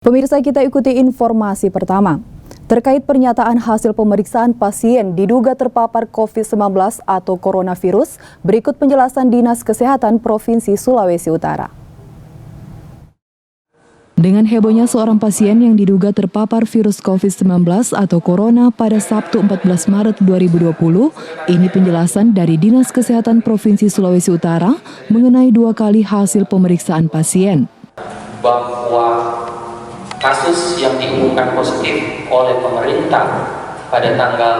Pemirsa, kita ikuti informasi pertama. Terkait pernyataan hasil pemeriksaan pasien diduga terpapar COVID-19 atau coronavirus, berikut penjelasan Dinas Kesehatan Provinsi Sulawesi Utara. Dengan hebohnya seorang pasien yang diduga terpapar virus COVID-19 atau corona pada Sabtu 14 Maret 2020, ini penjelasan dari Dinas Kesehatan Provinsi Sulawesi Utara mengenai 2 kali hasil pemeriksaan pasien. Bahwa kasus yang diumumkan positif oleh pemerintah pada tanggal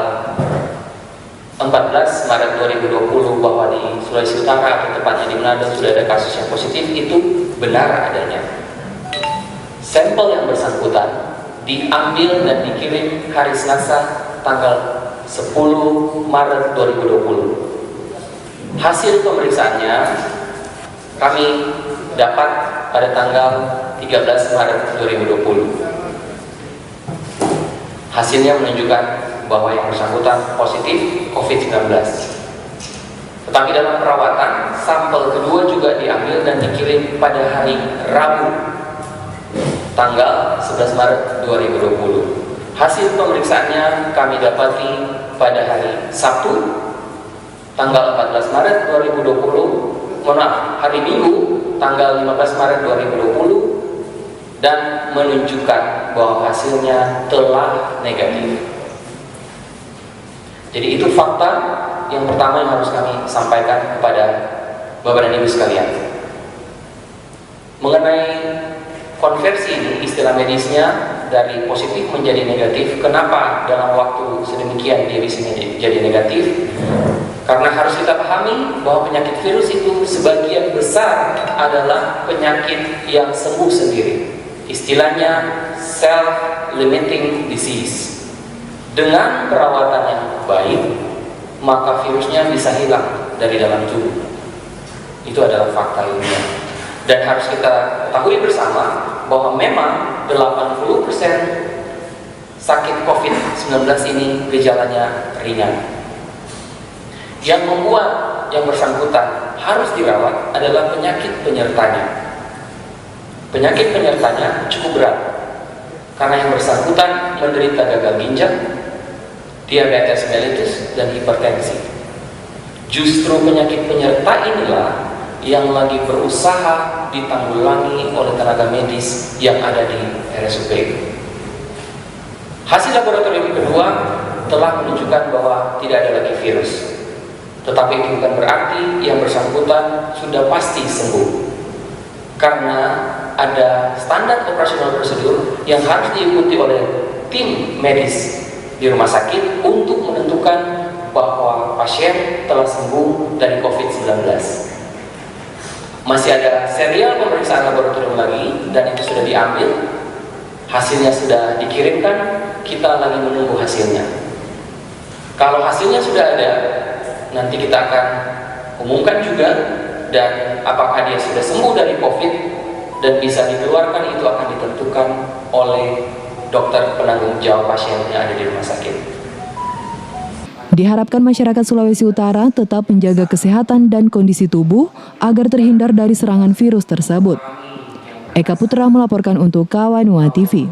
14 Maret 2020 bahwa di Sulawesi Utara atau tepatnya di Manado sudah ada kasus yang positif itu benar adanya. Sampel yang bersangkutan diambil dan dikirim hari Selasa tanggal 10 Maret 2020. Hasil pemeriksaannya kami dapat pada tanggal 13 Maret 2020. Hasilnya menunjukkan bahwa yang bersangkutan positif COVID-19. Tetapi dalam perawatan, sampel kedua juga diambil dan dikirim pada hari Rabu, tanggal 11 Maret 2020. Hasil pemeriksaannya kami dapati pada hari Sabtu, tanggal 14 Maret 2020. Hari Minggu, tanggal 15 Maret 2020. Dan menunjukkan bahwa hasilnya telah negatif. Jadi itu fakta yang pertama yang harus kami sampaikan kepada Bapak dan Ibu sekalian. Mengenai konversi ini, istilah medisnya dari positif menjadi negatif. Kenapa dalam waktu sedemikian dia bisa jadi negatif? Karena harus kita pahami bahwa penyakit virus itu sebagian besar adalah penyakit yang sembuh sendiri. Istilahnya self-limiting disease. Dengan perawatan yang baik, maka virusnya bisa hilang dari dalam tubuh. Itu adalah fakta ilmiah. Dan harus kita ketahui bersama bahwa memang 80% sakit COVID-19 ini gejalanya ringan. Yang membuat yang bersangkutan harus dirawat adalah penyakit penyertanya. Penyakit penyertanya cukup berat karena yang bersangkutan menderita gagal ginjal, diabetes mellitus, dan hipertensi. Justru penyakit penyerta inilah yang lagi berusaha ditanggulangi oleh tenaga medis yang ada di RSUP. Hasil laboratorium kedua telah menunjukkan bahwa tidak ada lagi virus. Tetapi itu bukan berarti yang bersangkutan sudah pasti sembuh. Karena ada standar operasional prosedur yang harus diikuti oleh tim medis di rumah sakit untuk menentukan bahwa pasien telah sembuh dari COVID-19. Masih ada serial pemeriksaan laboratorium lagi dan itu sudah diambil. Hasilnya sudah dikirimkan, kita lagi menunggu hasilnya. Kalau hasilnya sudah ada, nanti kita akan umumkan juga, dan apakah dia sudah sembuh dari COVID dan bisa dikeluarkan itu akan ditentukan oleh dokter penanggung jawab pasien yang ada di rumah sakit. Diharapkan masyarakat Sulawesi Utara tetap menjaga kesehatan dan kondisi tubuh agar terhindar dari serangan virus tersebut. Eka Putra melaporkan untuk Kawanua TV.